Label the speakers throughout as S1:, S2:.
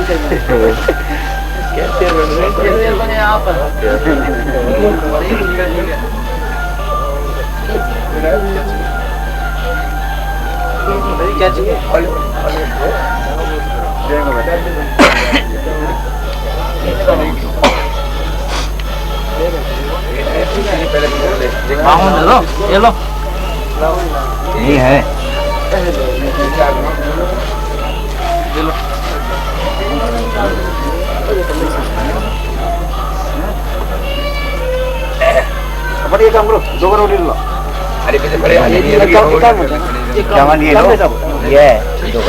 S1: कैसे बने आप? क्या चाहिए? ये लो यही है।
S2: अपन ये काम करो, 2 रोटी लो।
S1: अरे पीछे बड़े
S2: क्या मान ये लो, ये 2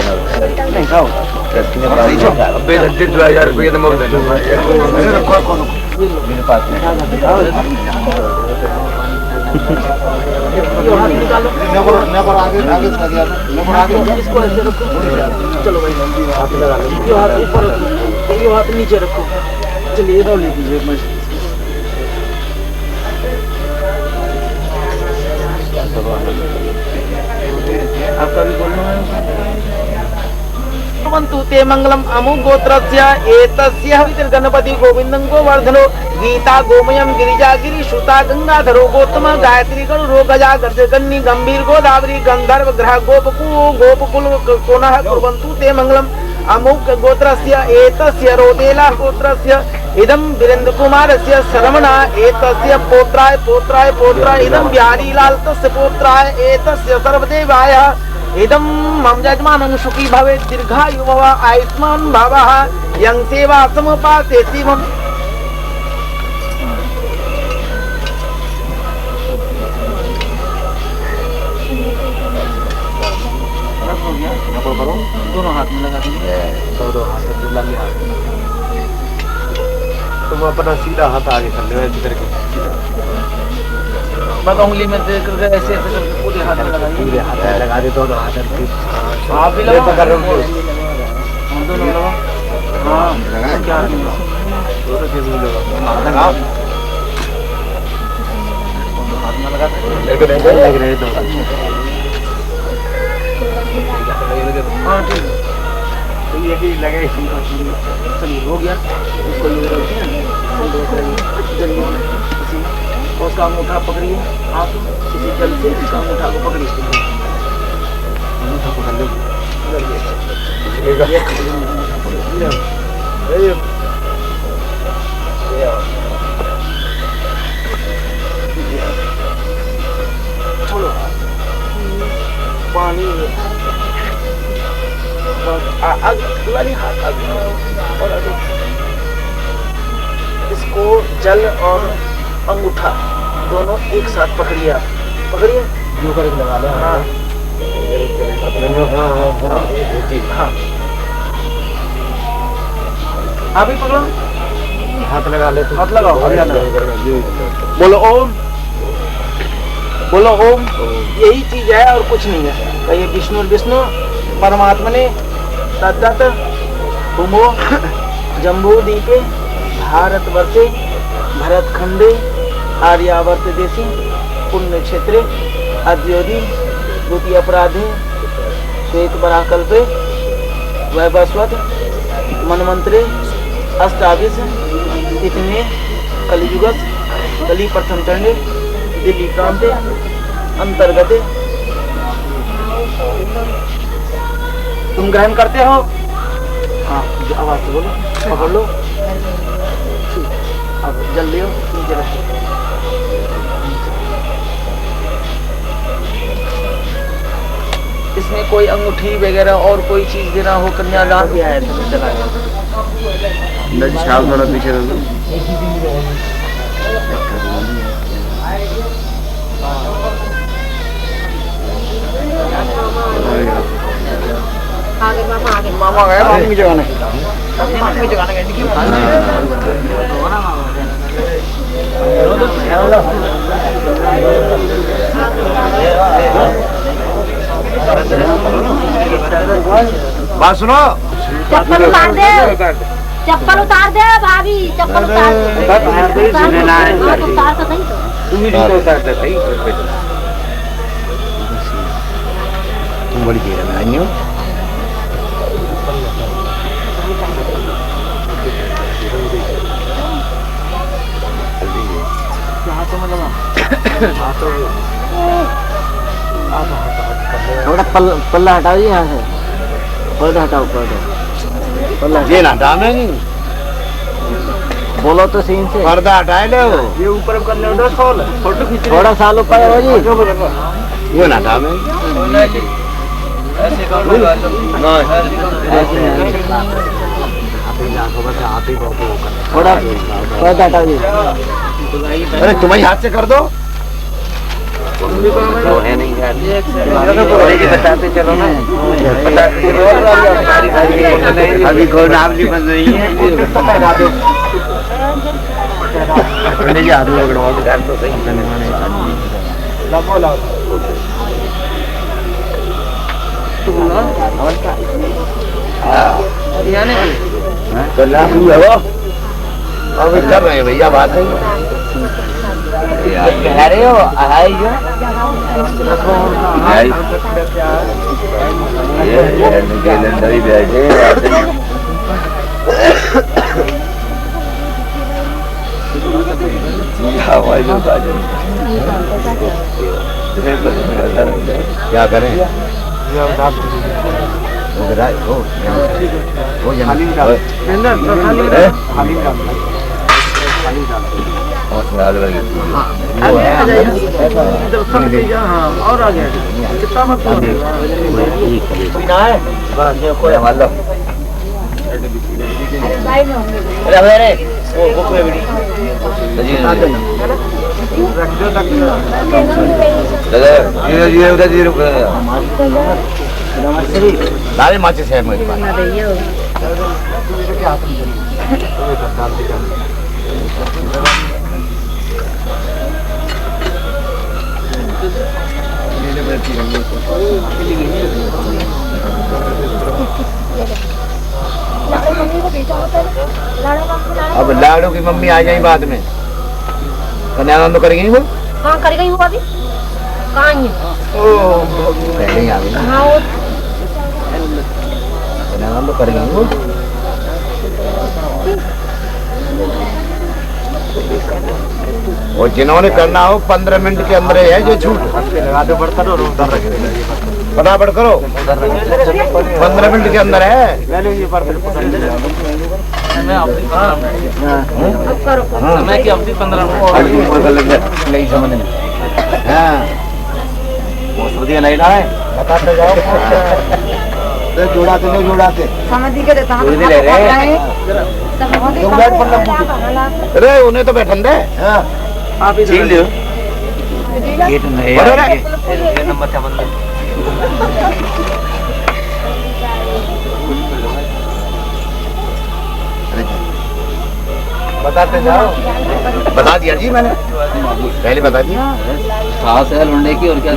S2: नहीं खाओ।
S1: अबे 2000 रुपये तो मुफ्त है
S2: मेरे पास में। आगे
S3: इसको ऐसे रखो। चलो भाई हाथ लगा लो। ये हाथ ऊपर रखो, ये हाथ नीचे रखो। चलिए ये ले दीजिए। आपका भी बोलना है। ते मंगलम अमु गोत्रस्य एतस्य गणपति गोविंदं गोवर्धनो गीता गोमयम गिरिजा गिरी श्रुता गंगाधरो गोतम गायत्री गणुरो गजा गर्जगन्नी गंभीर गोदावरी गंधर्व ग्रह गोपकुल कोनः कुर्वन्तु ते मंगलम अमुक गोत्रस्य एतस्य रोदेला गोत्रस्य इदं वीरेंद्र कुमारस्य शरवणा एतस्य पोत्राय इदं बिहारी लाल तस्य पोत्राय एतस्य सर्वदेवाय इदं मम यजमानं सुखी भवेत् दीर्घायु भव आयुष्मान भवः यं सेवा समुपाते शिवम्। दोनों हाथ में लगा दीजिए। दोनों हाथ में लगा दिया।
S2: तुम अपना सीधा हाथ आगे कर लो ऐसे करके।
S3: बस उंगली में देख करके ऐसे ऐसे करके पूरे हाथ में लगाइए।
S2: पूरे हाथ में लगा दे, दोनों हाथ में।
S3: आप भी लगाओ।
S2: कर रहे हो
S3: हम दोनों लगाओ। हाँ
S2: लगा
S3: क्या
S2: दोनों के भी लगाओ।
S3: हाथ में लगा
S2: लग रहे दो।
S3: हाँ ठीक है।
S2: तो ये भी लगे।
S3: चलिए हो गया। इसको ये रखिए। चलिए उसका अंगूठा पकड़िए। आप किसी जल से इसका अंगूठा को पकड़िए।
S2: अंगूठा पकड़ लो।
S3: छोड़ो पानी वाली हाथ और इसको जल और अंगूठा दोनों एक साथ पकड़िए। आप पकड़िए
S2: जो करके लगा लो।
S3: हाँ हाँ आप ही पकड़ो।
S2: हाथ लगा ले।
S3: हाथ लगाओ। बोलो ओम। बोलो ओम। यही चीज है और कुछ नहीं है। कहिए विष्णु परमात्मने तद्दत भूमो जम्बू दीपे भारतवर्षे भरतखंडे आर्यावर्त देशी पुण्य क्षेत्रे अद्योदि द्वितीय अपराधे श्वेत बराकल्पे वैवस्वत मनमंत्रे अष्टादश तिथिने कलियुगस कली प्रथम चंडे दिल्ली प्रांते अंतर्गते। तुम ग्रहण करते हो? हाँ आवाज से बोलो। पकड़ लो। अब जल लियो नीचे रखो। इसमें कोई अंगूठी वगैरह और कोई चीज देना हो कन्यादान दिया है तो चला गया।
S2: छाल थोड़ा पीछे रख दो।
S3: आगे मामा गए मामी की जगह नहीं। मामी की जगह नहीं।
S2: बात सुनो।
S4: चप्पल उतार दे। चप्पल उतार दे भाभी। चप्पल उतार दे। उतार तो सही।
S2: तुम ही उतार दे सही। तुम बड़ी देर में आई हो। थोड़ा पल्ला हटाओ जी यहाँ से, पर्दा हटाओ, पल्ला ये ना हटा में नहीं बोलो तो सीन से पर्दा हटाए लो, ये ऊपर कर ले फोटो खींच, थोड़ा साल ऊपर हो जी, ये ना हटा में ऐसे कर लो ना, थोड़ा पर्दा हटाओ जी। अरे तुम्हारे हाथ से कर दो, तो है नहीं यार, बताते चलो ना, बताते चलो, अभी घोड़ावली बन रही है, अपने जी आदमी लगड़वा के डाल तो सही तो लाभ हुआ वो अभी कर रहे हैं भैया, बात है कह रहे हो क्या करें, और आ गया कितना मत सारे माचे से मेरे पास अब लाडू की मम्मी आ जाए बाद में, कन्यादान तो करेगी वो,
S4: हाँ करेगा ही वो अभी कहाँ है,
S2: पहले ही आ गई,
S4: हाँ वो
S2: कन्यादान तो करेगी वो, और जिन्होंने करना हो 15 मिनट के अंदर है जो छूट लगाते पड़ता तो फटाफट करो, 15 मिनट के अंदर है, समय की अवधि 15 मिनट नहीं समझ में, हाँ नहीं ना है, बताते जाओ जोड़ाते नहीं जोड़ाते
S4: समझ के देता हूँ,
S2: अरे उन्हें तो बैठन दे, आप ही छीन लो गेट नहीं ये नंबर क्या बंद बताते जाओ, बता दिया जी मैंने पहले बता दिया, खास है लौंडे की और क्या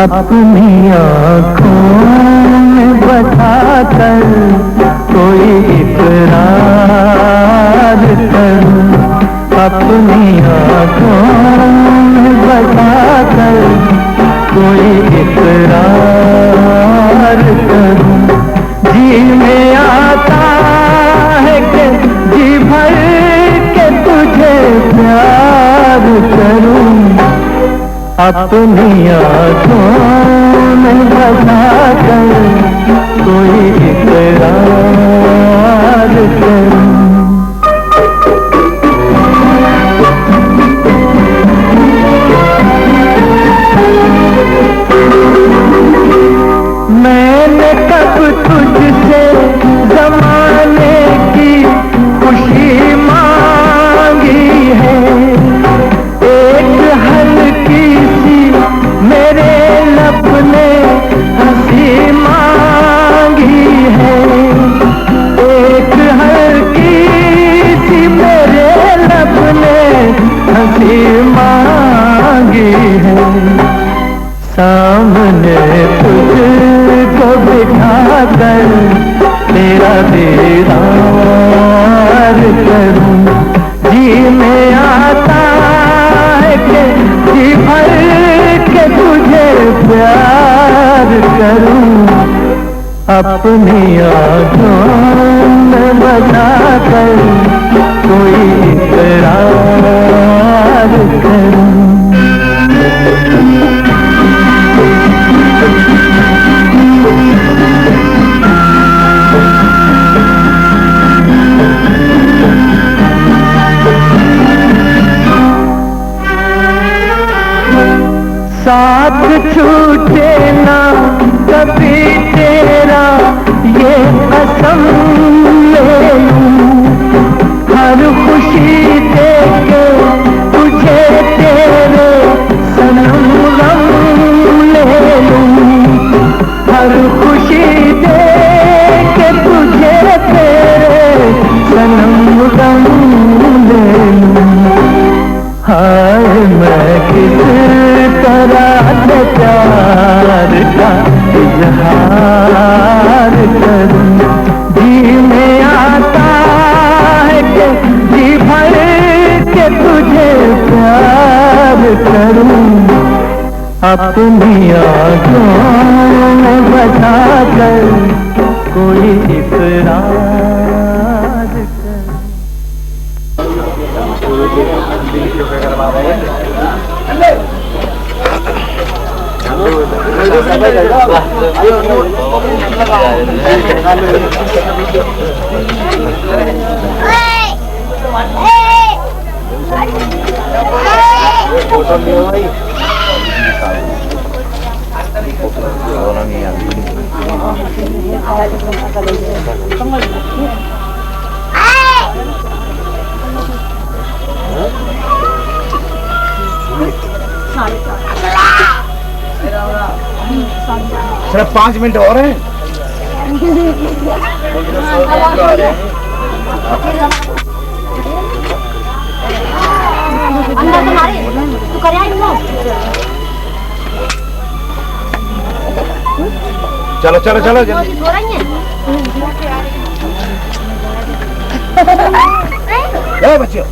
S5: अपनी आँखों में बठाकर कोई इकरार करूं, अपनी आँखों में बठाकर कोई इकरार करूं, जी में आता है कि जी भर के तुझे प्यार करूं, अपनी आँखों में बसाकर कोई इकरार करूं। मैंने कब तुझसे ज़माने की खुशी मांगी है, एक हल्की सी मेरे लब ने हंसी मांगी है, एक हल्की सी मेरे लब ने हंसी मांगी है, सामने तुझको बिठाकर तेरा दीदार करूं। जी में आता है कि जी भर के तुझे प्यार करूं। अपनी आँखों में बसा कर कोई इकरार करूं। साथ छूटे ना कभी तेरा ये कसम ले लूं। हर खुशी देके तुझे तेरे सनम गम ले लूं। हर खुशी देके तुझे तेरे सनम गम ले लूं। हाय मैं किस तरह से प्यार का इजहार करूं। जी में आता है कि जी भर के तुझे प्यार करूं। अपनी आँखों में बसा कर कोई इकरार करूं।
S2: सिर्फ 5 मिनट और हैं।
S4: अंदर तुम्हारे तू कर आई ना।
S2: चलो चलो चलो जल्दी।
S4: सो रही हैं
S2: ए बच्चियों,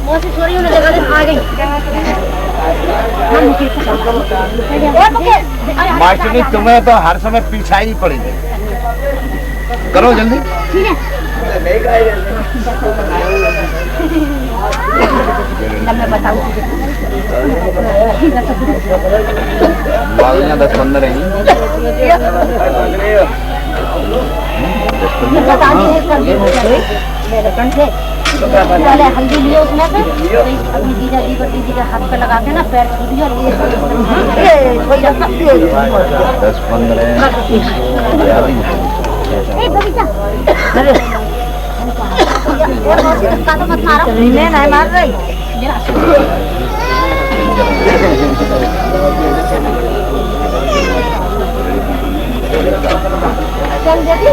S4: मौसी सो रही है, उन्हें जगह से आ गई।
S2: मास्टरनी तुम्हें तो हर समय पीछा ही पड़ेगी। करो जल्दी।
S4: ठीक है मैं बताऊँ
S2: 10-15 हैं।
S4: बता दिए पहले हल्दी लियो उसमें से अपनी जीजा जी को दीदी के हाथ पे लगा के ना पैर छू दिया। 10-15 तो मत मारो। नहीं मार रही चल देती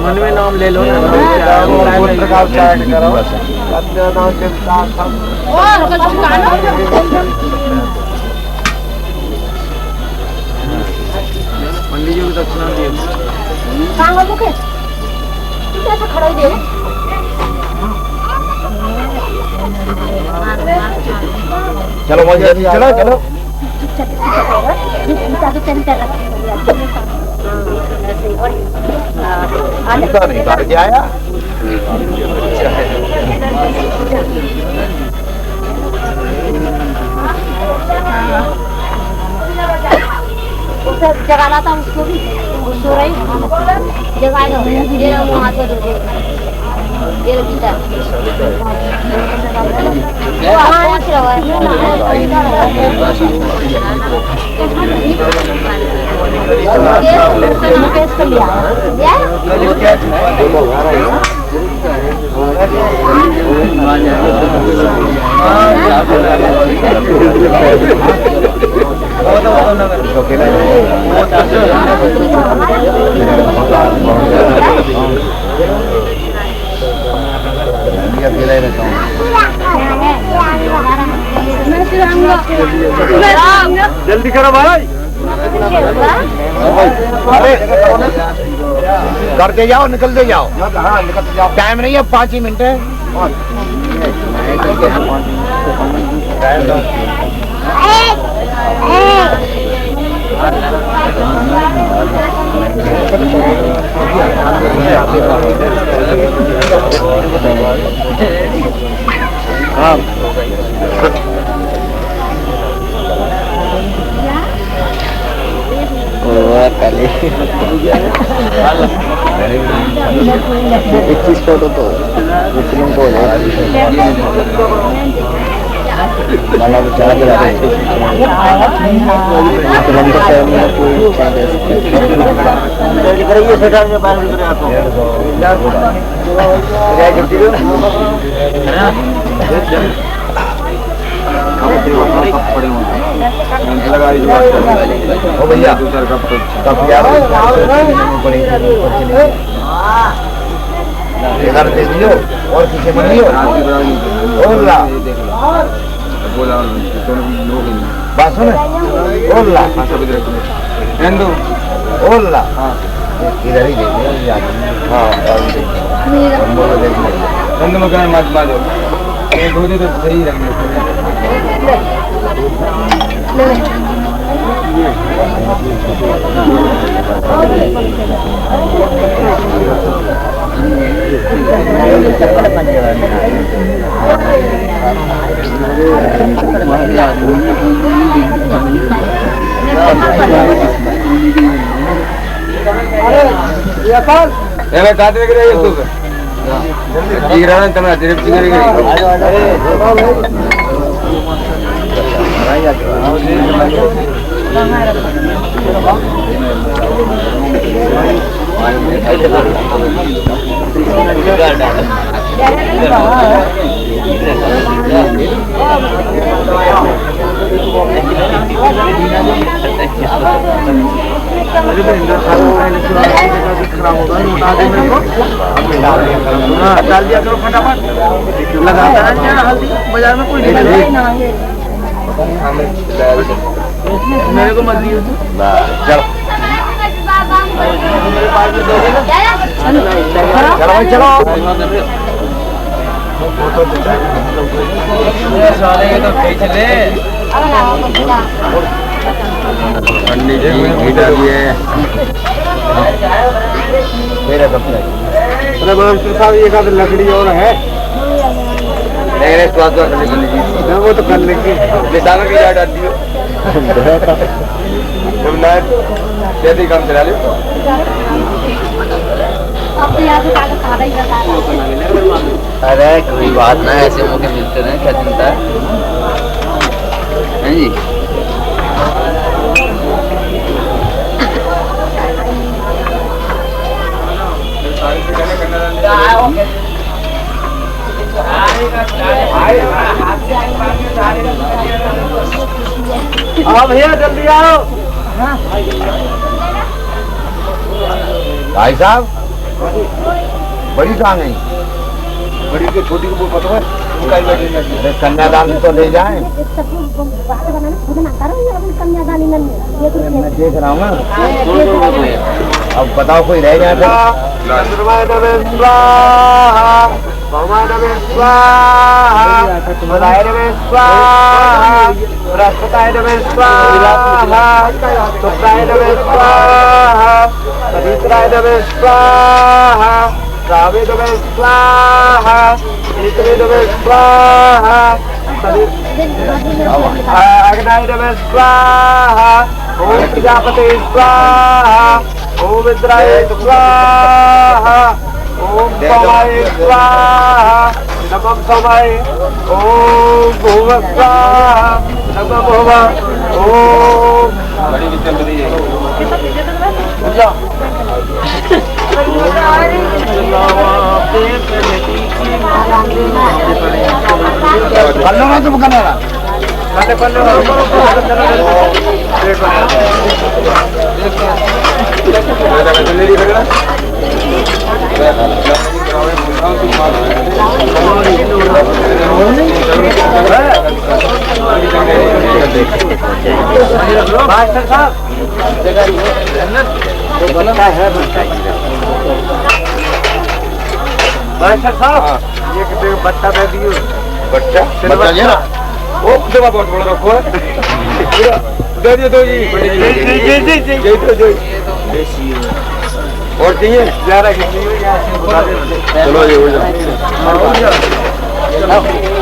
S3: मन में नाम ले लो ना। पंडित जी को दक्षिणा दिए।
S4: खड़ा ही दे
S2: चलो चलो चलो नहीं बाहर क्या आया।
S4: जगाना था उसको भी सो रही जगाएगा वहाँ से मुकेश को लिया
S2: जल्दी करो भाई, करते जाओ, निकलते जाओ। हाँ, निकलते जाओ, टाइम नहीं है, 5 ही मिनट है। फोटो तो मुस्लिम को भैया इधर दे दियो और किसी में नहीं हो बात सुन इधर ही दे तो सही डाल दिया करो फटाफट, लगाता है हल्दी बाजार में कोई नहीं, मेरे को मत दियो। चलो चलो पंडित जी घीटा भी है मेरा कपड़ा। एक आध लकड़ी और है, वो तो कर लेंगे, दाना की डाल दियो जल्दी काम चला लो। अरे कोई बात ना, ऐसे मौके मिलते रहे, क्या चिंता है जी। हाँ भैया जल्दी आओ। भाई साहब बड़ी कहाँ गई? बड़ी को छोटी को पता है? अरे कन्यादान तो ले जाए। मैं देख रहा हूँ ना, अब बताओ कोई रह जाए ओम प्रजापते स्वाहा, ओम इंद्राय स्वाहा, ओम सोमाय स्वाहा, नमः सोमाय, ओम भुव स्वाहा, नमः भुव, ओम पल्लो ना तुम करना मास्टर साहब मास्टर साहब ये कितने बट्टा दे दियो बट्टा बट्टा ओ देवा बहुत बड़ा रखो दे दियो दो जी जी तो और चाहिए यार चलो ये हो जाओ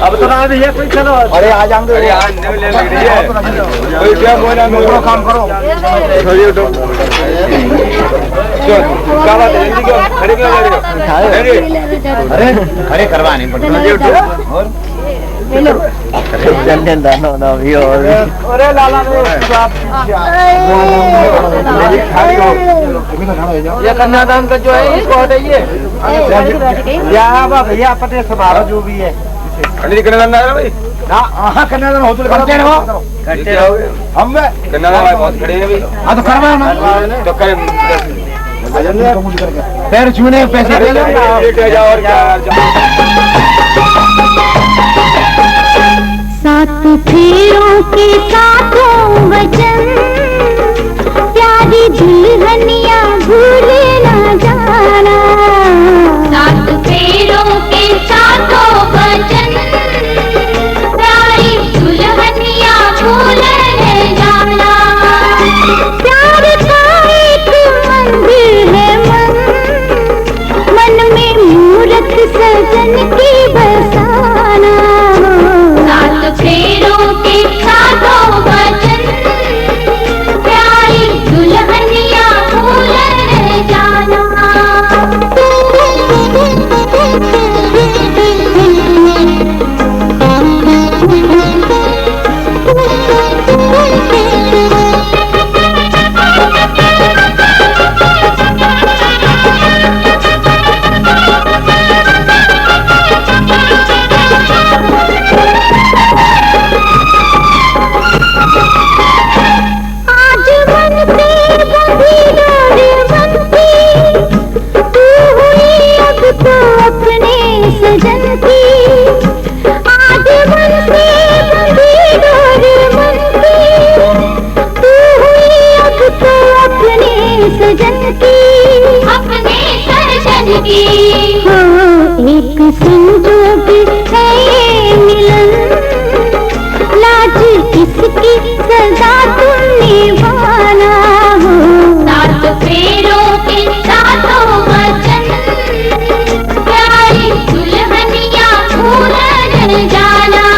S2: अब तो ना ये कोई चलो अरे आ जाएंगे अरे आज ले लग रही है कोई क्या बोला मैं काम करो छोड़िए तो चल क्या बात है जल्दी करो खड़े क्यों जा रहे हो अरे खड़े करवाने पड़ते और जल्दी दानो ना भी और अरे लाला ये कन्यादान का जो है इसको हटाइए यहाँ भैया पते समारोह जो भी है कन्यादान ना भाई हाँ कन्यादान हो तो करते रहो हम कन्यादान बहुत खड़े हैं भाई हाँ तो करवाओ ना तो करें पैर छूने पैसे दे लो और क्या
S4: सात फेरों के साथों वचन प्यारी दुल्हनिया भूल ना जाना सात फेरों के साथों वचन प्यारी दुल्हनिया भूल न जाना प्यार का एक मंदिर है मन में मूरत सजन की बसाना फेरों के साथों वचन प्यारी दुल्हनिया भूल न जाना एक संजोग है मिलन लाज किसकी सजा तुम निभाना हो सात फेरों के साथों वचन प्यारी दुल्हनिया भूल न जाना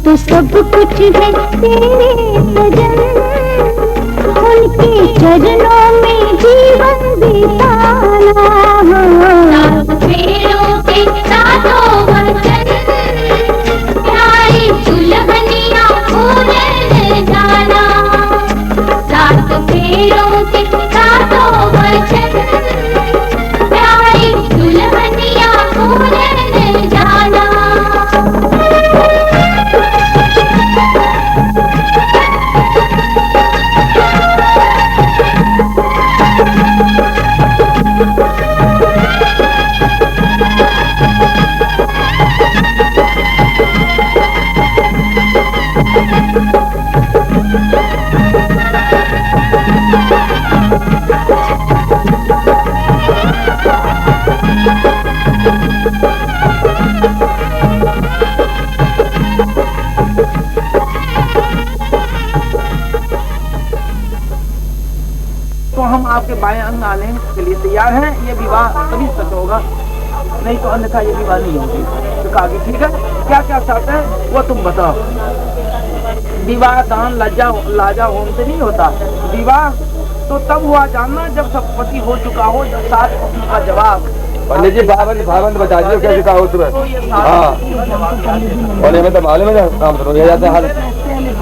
S4: तो सब कुछ है तेरे सजन, उनके चरणों में जीवन बिताना। फेरों के साथों वचन, प्यारी दुल्हनिया भूल जाना। सात फेरों के साथों वचन, प्यारी दुल्हनिया भूल जाना।
S3: तो हम आपके बाएं अंग आने के लिए तैयार हैं। ये विवाह तभी सच होगा, नहीं तो अन्यथा ये विवाह नहीं होगी। तो कहा कि ठीक है, क्या क्या शर्त है वो तुम बताओ। विवाह दान लाजा होम से नहीं होता। विवाह तो तब हुआ जानना जब सब पति हो चुका हो, जब 7 प्रश्नों का जवाब।
S1: पंडित जी भावंत बता दीजिए कैसे कहा हो तुम्हें।
S3: तो ये
S1: हाँ, और हमें तो मालूम है काम तो हो जाता है हाल।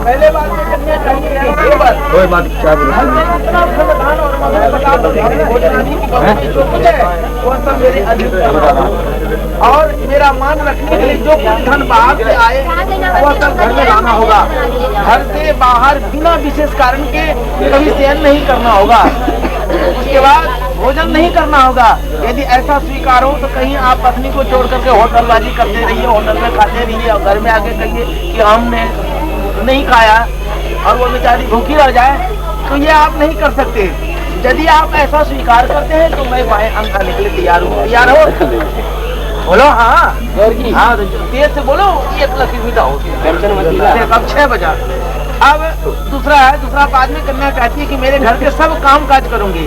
S3: पहले बात में कन्या चाहिए,
S1: कोई बात क्या बोलो।
S3: वो सब मेरे अधिक और मेरा मान रखने के लिए जो कुछ धन बाहर से आए वो सब घर में लाना होगा। घर से बाहर बिना विशेष कारण के कभी शयन नहीं करना होगा। उसके बाद भोजन नहीं करना होगा। यदि ऐसा स्वीकार हो तो कहीं आप पत्नी को छोड़ करके होटलबाजी करते रहिए, होटल में खाते रहिए और घर में आके कहिए कि हमने नहीं खाया और वो बेचारी भूखी रह जाए, तो ये आप नहीं कर सकते। यदि आप ऐसा स्वीकार करते हैं तो मैं बाएं अंग आने के लिए तैयार हूँ। तैयार हो? बोलो हाँ हाँ, तेज से बोलो। 1 हो अब 6 बजा। अब दूसरा बाद में कन्या कहती है कि मेरे घर के सब काम काज करूंगी,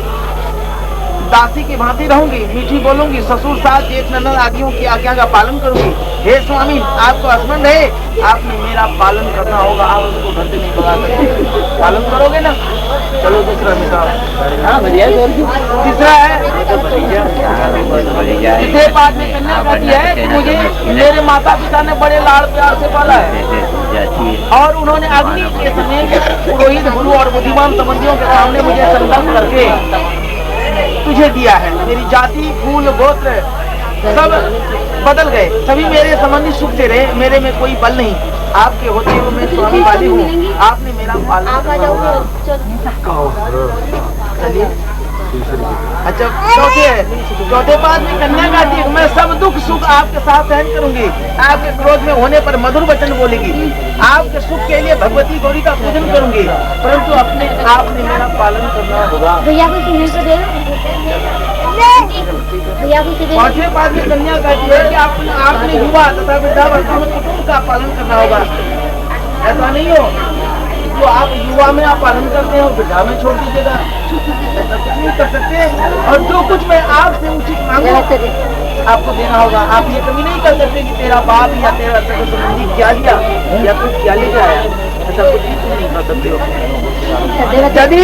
S3: दासी की भांति रहूंगी, मीठी बोलूंगी, ससुर सास जेठ ननद आदियों की आज्ञा का पालन करूंगी। हे स्वामी, आपको हस्बैंड है, आपने मेरा पालन करना होगा। आप उसको घर से नहीं भगा सकते, पालन करोगे ना। चलो दूसरा मिसाल। तीसरा है, तीसरे बाद में कन्या कहती है कि मुझे मेरे माता पिता ने बड़े लाड़ प्यार से पाला है और उन्होंने अग्नि के समय पुरोहित गुरु और बुद्धिमान संबंधियों के सामने मुझे संकल्प करके तुझे दिया है। मेरी जाति कुल गोत्र सब बदल गए, सभी मेरे संबंधी सुख से रहे, मेरे में कोई बल नहीं। आपके होते हुए मैं स्वामी वाली हूँ, आपने मेरा पालन करना होगा। चलिए अच्छा, चौथे पाद में कन्या गाती है, मैं सब दुख सुख आपके साथ सहन करूंगी। आपके क्रोध में होने पर मधुर वचन बोलेगी, आपके सुख के लिए भगवती गौरी का पूजन करूंगी, परंतु अपने आपने मेरा पालन करना होगा। पांचवें पाद में कन्या कहती है कि आपने युवा तथा वृद्धावस्था में कुटुंब का पालन करना होगा। ऐसा नहीं हो जो आप युवा में आप पालन करते हो वृद्धा में छोड़ दीजिएगा, ऐसा कुछ नहीं कर सकते। और जो कुछ मैं आपसे उचित मांगू आपको देना होगा। आप ये कभी नहीं कर सकते कि तेरा बाप या तेरा संबंधी क्या दिया या कुछ क्या लेके आया, ऐसा कुछ नहीं कर सकते हो। यदि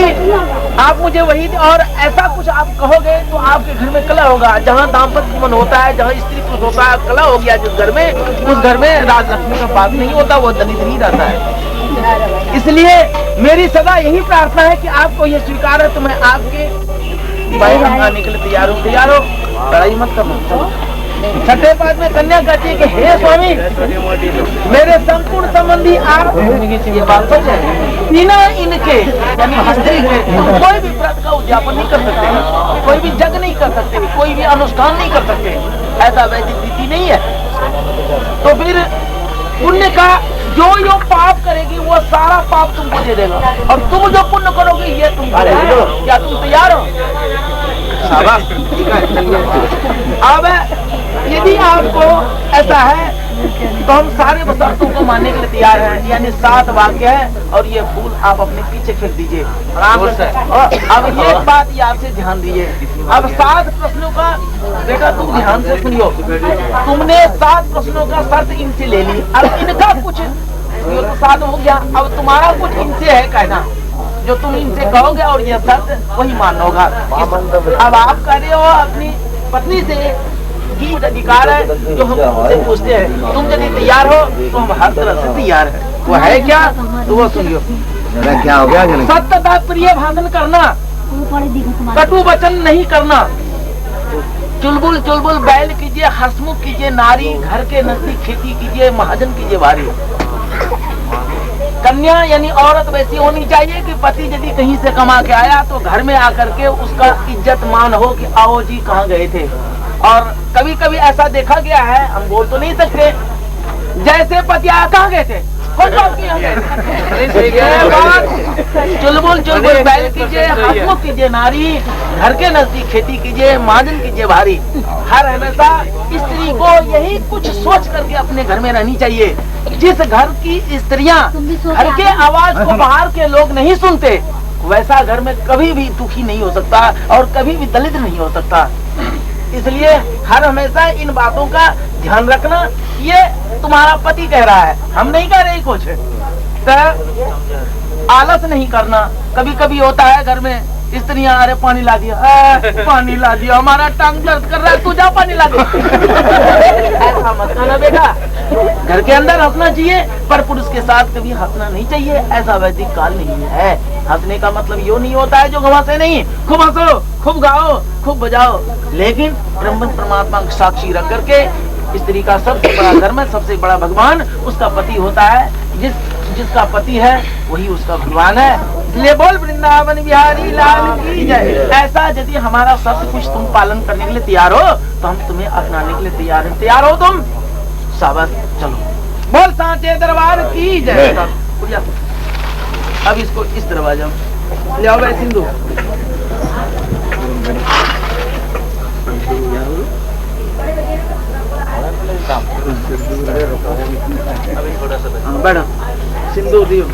S3: आप मुझे वही और ऐसा कुछ आप कहोगे तो आपके घर में कला होगा। जहाँ दाम्पत्य जीवन होता है, जहाँ स्त्री पुरुष होता है, कला हो गया जिस घर में, उस घर में राजलक्ष्मी का बात नहीं होता, वो दलित ही रहता है। इसलिए मेरी सदा यही प्रार्थना है कि आपको ये स्वीकार है तो मैं आपके बाएं अंग आने के लिए तैयार हूँ। तैयार हो? लड़ाई मत करना। छठे पाद में कन्या कहती है कि हे स्वामी, मेरे संपूर्ण संबंधी आप, ये बात सच है, बिना इनके यानी स्त्री के कोई भी व्रत का उद्यापन नहीं कर सकते, कोई भी यज्ञ नहीं कर सकते, कोई भी अनुष्ठान नहीं कर सकते, ऐसा वैदिक रीति नहीं है। तो फिर पुण्य का जो पाप करेगी वो सारा पाप तुमको दे देगा और तुम जो पुण्य करोगे ये तुम करोगे। क्या तुम तैयार हो? शाबाश, ठीक है, चलिए। अब यदि आपको ऐसा है तो हम सारे शर्तों को मानने के लिए तैयार हैं। यानी 7 वाक्य है और ये फूल आप अपने पीछे फेंक दीजिए आराम से। अब ये बात ये आपसे ध्यान दीजिए। अब 7 प्रश्नों का बेटा तुम ध्यान से सुनियो। तुमने 7 प्रश्नों का शर्त इनसे ले ली, अब इनका कुछ प्रसाद हो गया, अब तुम्हारा कुछ इनसे है कहना, जो तुम इनसे कहोगे और ये सत्य वही मान होगा। अब आप कह रहे हो अपनी पत्नी से कि अधिकार है जो हम तुमसे पूछते हैं, तुम यदि तैयार हो तो हम हर तरह से तैयार है। वो है क्या? तो वो सुनियो।
S2: क्या हो गया?
S3: सत्य प्रिय भाषण करना, कटु वचन नहीं करना, चुलबुल चुलबुल बैल कीजिए, हंसमुख कीजिए नारी, घर के नजदीक खेती कीजिए, महाजन कीजिए भारी। कन्या यानी औरत वैसी होनी चाहिए कि पति यदि कहीं से कमा के आया तो घर में आकर के उसका इज्जत मान हो कि आओ जी कहाँ गए थे। और कभी कभी ऐसा देखा गया है, हम बोल तो नहीं सकते, जैसे पति आया कहाँ गए थे, चुलबुल चुलबुल बैल कीजिए, हंसमुख कीजिए नारी, घर के नजदीक खेती कीजिए, महाजन कीजिए भारी। हर हमेशा स्त्री को यही कुछ सोच करके अपने घर में रहनी चाहिए। जिस घर की स्त्रियां घर के आवाज को बाहर के लोग नहीं सुनते, वैसा घर में कभी भी दुखी नहीं हो सकता और कभी भी दलित नहीं हो सकता। इसलिए हर हमेशा इन बातों का ध्यान रखना। ये तुम्हारा पति कह रहा है, हम नहीं कह रहे कुछ। तो आलस नहीं करना। कभी कभी होता है घर में स्त्रियां, अरे पानी ला दिया, पानी ला दिया, हमारा टांग दर्द कर रहा है, तू जा पानी ला दे। ऐसा मत कहना बेटा। घर के अंदर हंसना चाहिए, पर पुरुष के साथ कभी हंसना नहीं चाहिए। ऐसा वैदिक काल नहीं है। हंसने का मतलब यो नहीं होता है जो घमासे नहीं, खूब हंसो, खूब गाओ, खूब बजाओ, लेकिन ब्रह्म परमात्मा का साक्षी रख करके स्त्री का सबसे बड़ा धर्म, सबसे बड़ा भगवान उसका पति होता है। जिसका पति है वही उसका भगवान है। इसलिए बोल वृंदावन बिहारी लाल की जय। ऐसा यदि हमारा सब कुछ तुम पालन करने के लिए तैयार हो तो हम तुम्हें अपनाने के लिए तैयार हैं। तैयार हो तुम? शाबाश, चलो बोल सांचे दरबार की जय। अब इसको इस दरवाजा ले आओ भाई सिंधु। बैठो, सिंदूर दियो।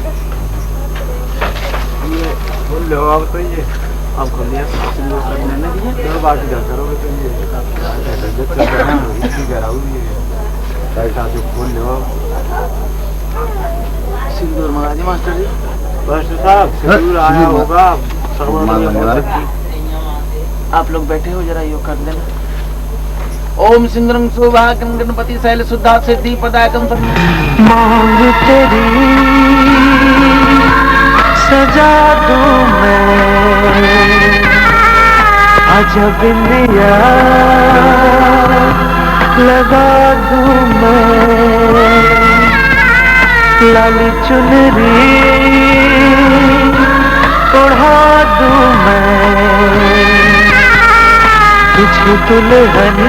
S3: बोल लो आप तो ये आप खोल लिया सिंदूर करने नहीं है तो बाकी क्या करोगे तुम? ये जो खोल लो सिंदूर मंगा दी मास्टर जी। मास्टर साहब सिंदूर आया होगा, आप लोग बैठे हो जरा यो कर देना। ओम सिंदरम सौभाग्यम गणपति शैल शुद्धा सिद्धि पदायकम।
S5: मांग तेरी सजा दूं मैं, आजा बिंदिया लगा दूं मैं, लाली चुनरी ओढ़ा दूं मैं, तुझे दुल्हन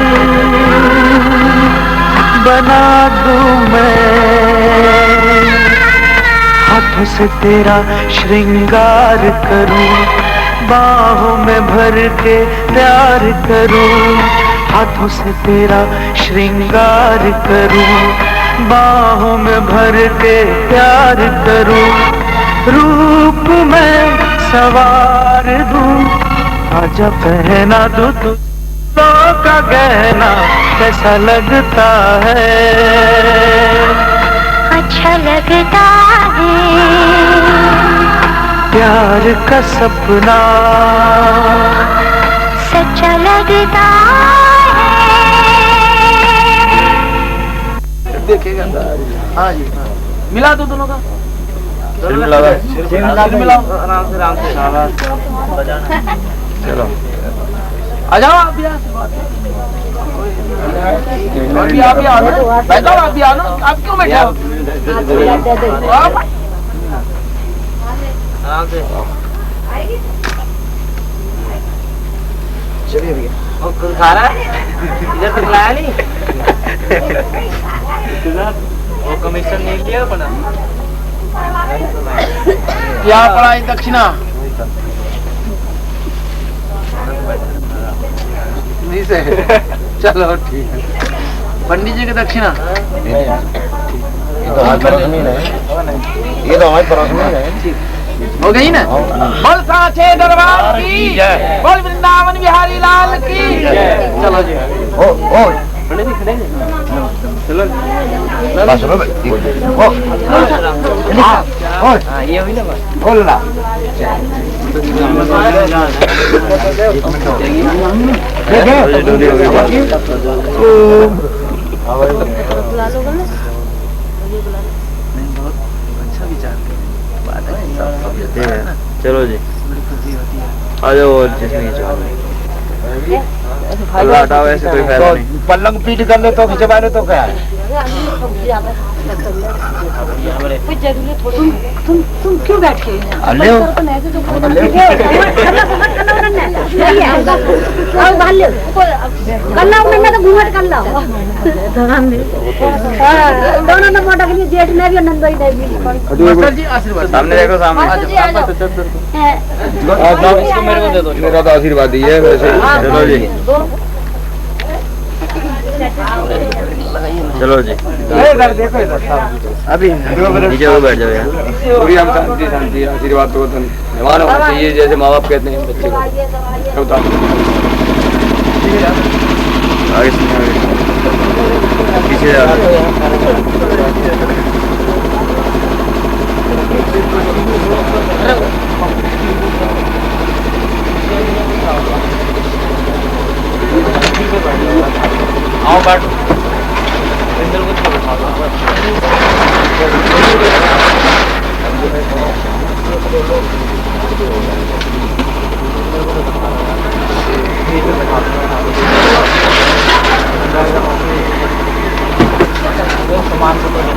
S5: बना दूं मैं, हाथों से तेरा श्रृंगार करूं, बाहों में भर के प्यार करूं, हाथों से तेरा श्रृंगार करूं, बाहों में भर के प्यार करूं, रूप में सवार दूं, आजा पहना दूं तुझको का गहना, कैसा लगता है?
S4: अच्छा लगता है।
S5: प्यार का सपना
S4: सच्चा लगता है।
S3: देखेगा। हाँ जी, हाँ। मिला दो दोनों का मिलाओ आराम से
S2: चलो
S3: आ जाओ। आप भी आप भी आओ, बैठो, आप भी आओ। आप क्यों बैठे हो? आराम से चलिए भैया। और कुछ खा रहा है? इधर तक लाया नहीं? वो कमीशन नहीं लिया अपना? क्या पढ़ाई दक्षिणा? नहीं से चलो ठीक है। पंडित जी की दक्षिणा
S2: ये तो हमारे परोस में ही रहे, ये तो हमारे परोस में ही रहे।
S3: हो गई ना? बोल सांचे दरबार की जय, बोल वृंदावन बिहारी लाल की जय। चलो जी।
S2: ओ पंडित जी खड़े हैं। बस हो
S3: ये हुई ना बस
S2: बोल ना
S1: चलो जी आ जाओ और जिसमें हटाओ ऐसे कोई फायदा नहीं
S2: पलंग पीट कर ले तो खिंचवा ले तो क्या है
S4: तुम क्यों बैठे
S2: ले
S4: कल्ला तो घूमट कल्ला दोनों ने मोटा के लिए जेठ ने भी नंद भाई ने भी
S1: सामने देखो सामने मेरे को दे दो मेरा तो आशीर्वाद ही है वैसे चलो जी चलो जी
S2: अभी
S1: नीचे को बैठ जाओ यार पूरी हम शांति शांति आशीर्वाद तो जवान होना चाहिए जैसे माँ बाप कहते हैं बच्चे को आगे पीछे जा आओ बैठो इंदर को सामान को नहीं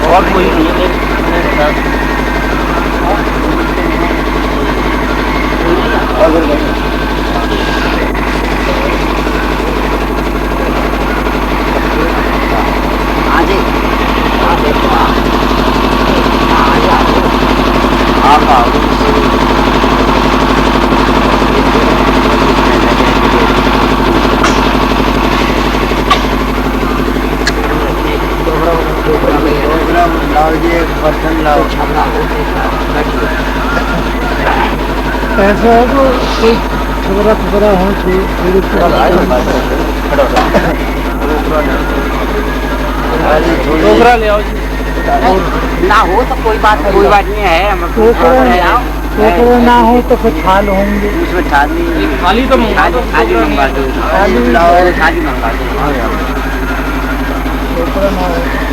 S1: और कोई नहीं है
S5: ऐसा है तो कोई खबरा हो
S3: टोकरा ले आओ
S2: ना हो तो कोई बात नहीं है
S5: टोकरा ना हो तो फिर थाल होंगे
S2: उसमें थाली
S3: खाली तो मंगा दो
S2: थाली मंगा दो थाली मंगा दो
S5: टोकरा ना हो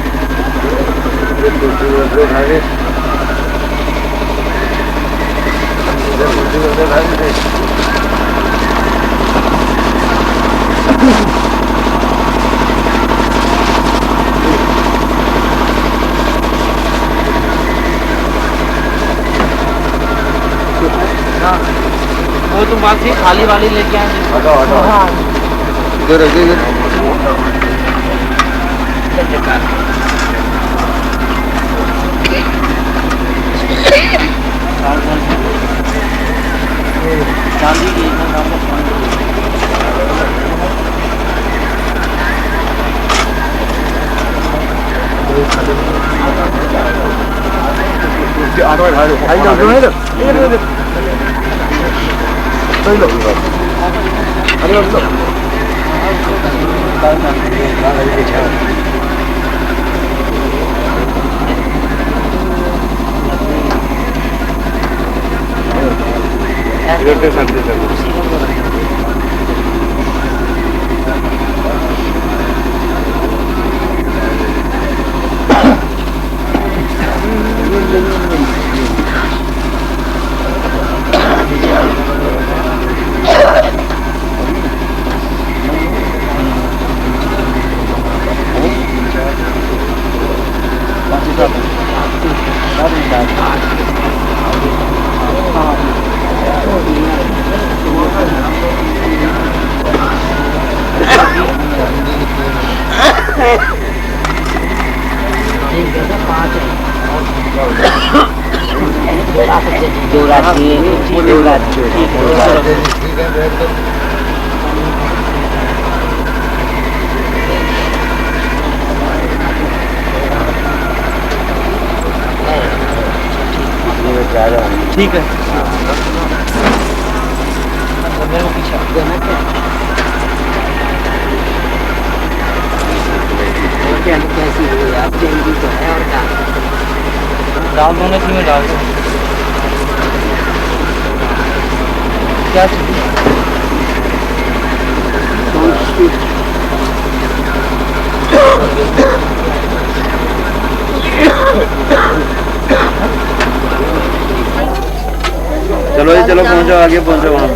S3: वो तुम बात थी खाली वाली लेके आए चांदी की ठीक है।
S2: कैसी हुई आप चेंजी तो है और क्या
S3: डाल दो ना, इसी में डाल दो। क्या चाहिए?
S1: चलो जी चलो, पहुंचो आगे, पहुंचो वहाँ पे।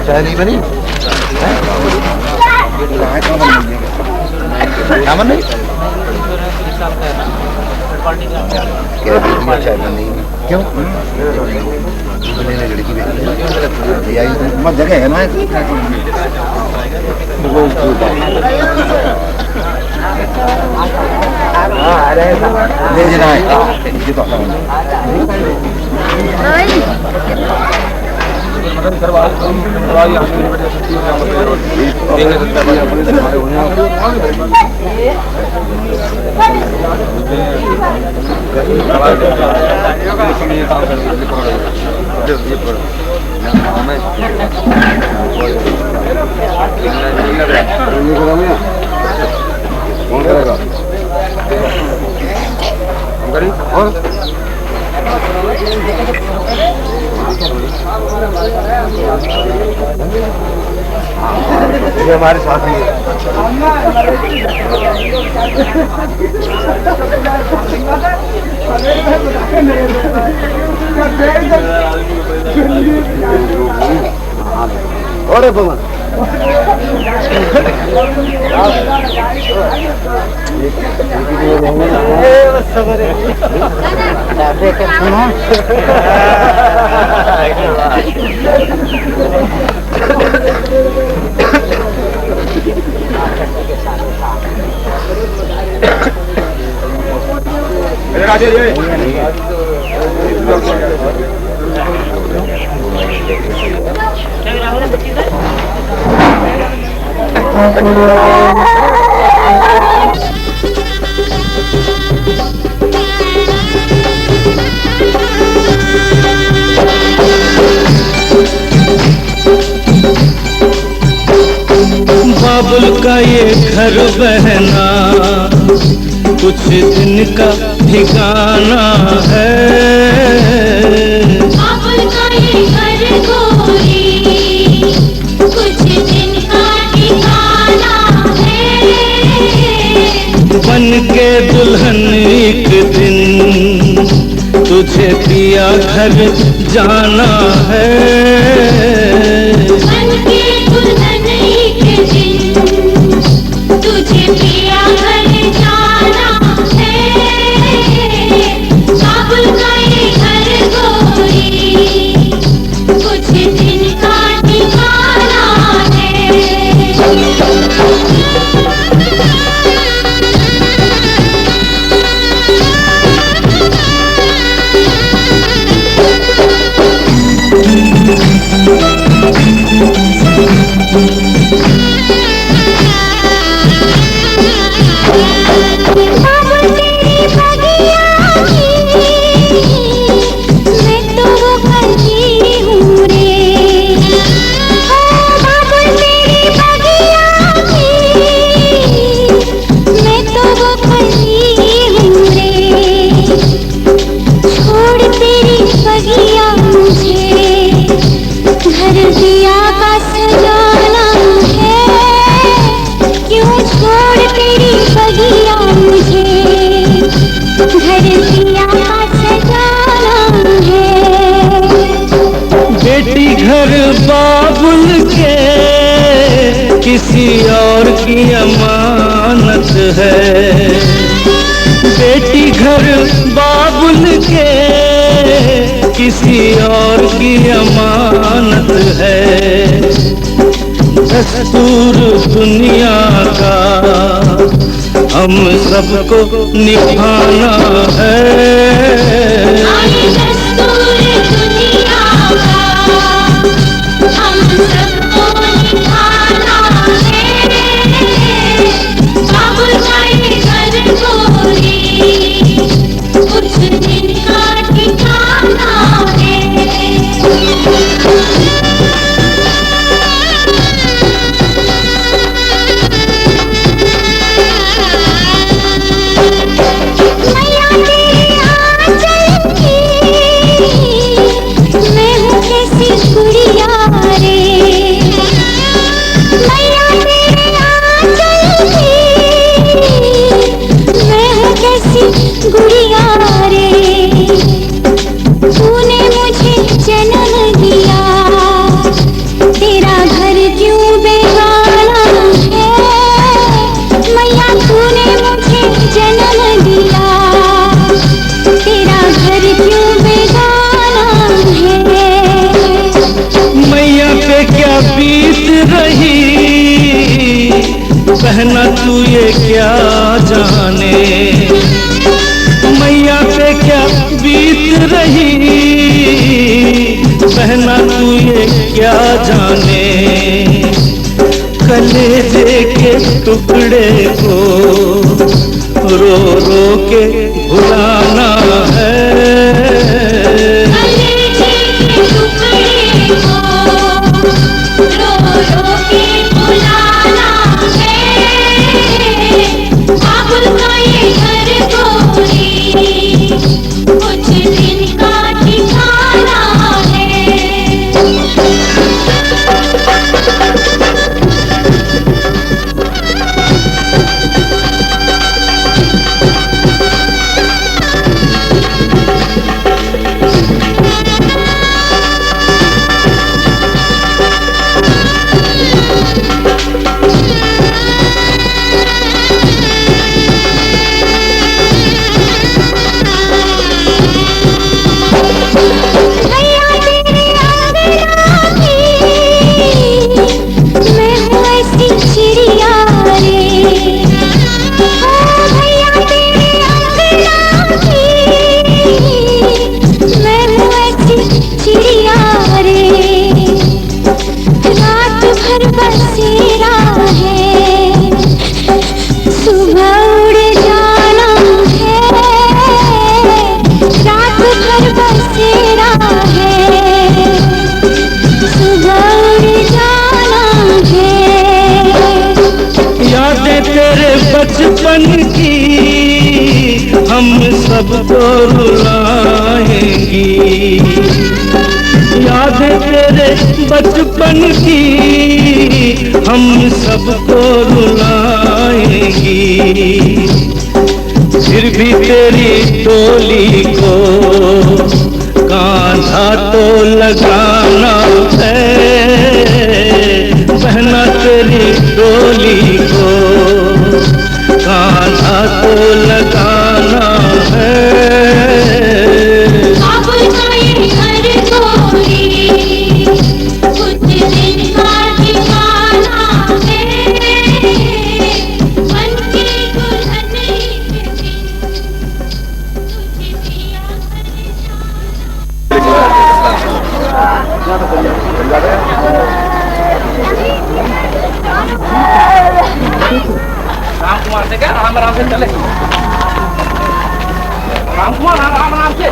S2: चाय नहीं बनी क्या बन रही? चाय बनी क्यों? लड़की मत जगह है ना, ले जाना
S1: कौन करेगा?
S2: ये हमारे साथ ही है। और भवन
S6: बाबुल का ये घर बहना कुछ दिन का ठिकाना है।
S7: बाबुल का ये घर गोरी कुछ दिन का ठिकाना है।
S6: बन के दुल्हन एक दिन तुझे पिया घर जाना है।
S7: बन के दुल्हन एक दिन तुझे पिया घर जाना है। बाबुल का ये घर गोरी कुछ दिन का ठिकाना दिया का सजाना है। क्यों छोड़ तेरी बगिया मुझे घर दिया का सजाना है।
S6: बेटी घर बाबुल के किसी और की अमानत है। बेटी घर बाबुल के किसी और की अमानत है। दस्तूर दुनिया का हम सबको निभाना है।
S7: दस्तूर दुनिया का हम सबको
S6: क्या जाने, मैया पे क्या बीत रही बहना तू ये क्या जाने। कलेजे के टुकड़े को रो रो के भुलाना है,
S7: कलेजे के टुकड़े को रो रो के भुलाना है। बाबुल का ये घर गोरी कुछ दिन का ठिकाना है।
S6: बचपन की हम सबको रुलाएंगी, यादें तेरे बचपन की हम सबको रुलाएंगी। फिर भी तेरी डोली को कांधा तो लगाना है, बहना तेरी डोली को कांधा तो लगाना है।
S7: बाबुल का ये घर गोरी कुछ दिन का ठिकाना है। मन की दुल्हन एक दिन तुझे पिया
S3: राम कुमार से क्या राम राम से चले, राम कुमार राम राम से।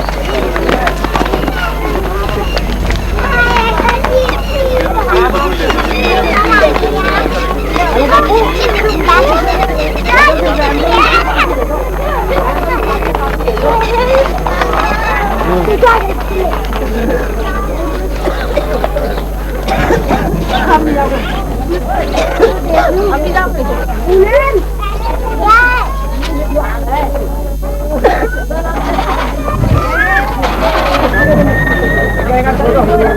S7: Yeah.